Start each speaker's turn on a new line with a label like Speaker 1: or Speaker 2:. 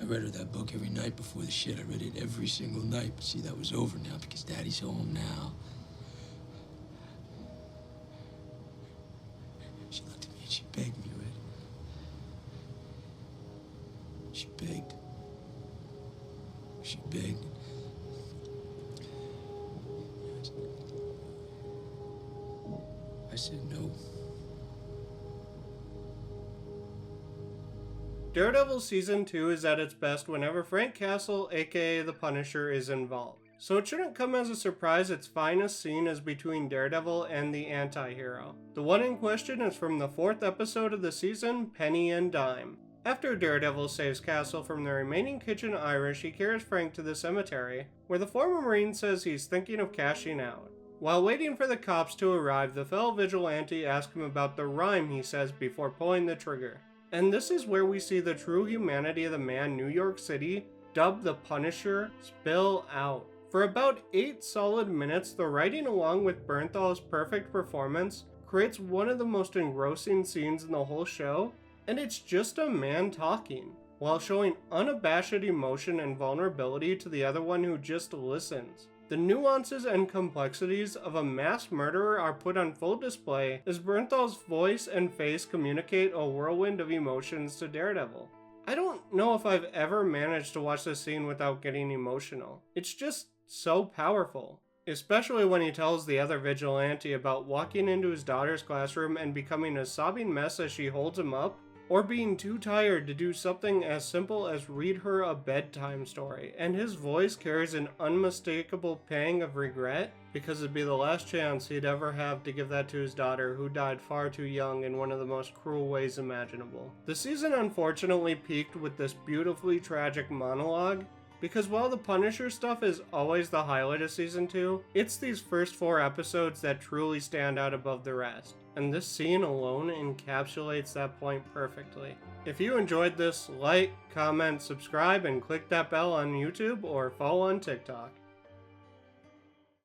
Speaker 1: read her that book every night before the shit. I read it every single night. But see, that was over now because Daddy's home now. She looked at me and she begged me, Red. She begged. She begged. I said no.
Speaker 2: Daredevil Season 2 is at its best whenever Frank Castle, aka the Punisher, is involved. So it shouldn't come as a surprise its finest scene is between Daredevil and the anti-hero. The one in question is from the 4th episode of the season, Penny and Dime. After Daredevil saves Castle from the remaining kitchen Irish, he carries Frank to the cemetery, where the former Marine says he's thinking of cashing out. While waiting for the cops to arrive, the fellow vigilante asks him about the rhyme he says before pulling the trigger. And this is where we see the true humanity of the man New York City, dubbed the Punisher, spill out. For about 8 solid minutes, the writing along with Bernthal's perfect performance creates one of the most engrossing scenes in the whole show, and it's just a man talking, while showing unabashed emotion and vulnerability to the other one who just listens. The nuances and complexities of a mass murderer are put on full display as Bernthal's voice and face communicate a whirlwind of emotions to Daredevil. I don't know if I've ever managed to watch this scene without getting emotional. It's just so powerful. Especially when he tells the other vigilante about walking into his daughter's classroom and becoming a sobbing mess as she holds him up, or being too tired to do something as simple as read her a bedtime story, and his voice carries an unmistakable pang of regret because it'd be the last chance he'd ever have to give that to his daughter, who died far too young in one of the most cruel ways imaginable. The season unfortunately peaked with this beautifully tragic monologue, because while the Punisher stuff is always the highlight of Season 2, it's these first 4 episodes that truly stand out above the rest, and this scene alone encapsulates that point perfectly. If you enjoyed this, like, comment, subscribe, and click that bell on YouTube or follow on TikTok.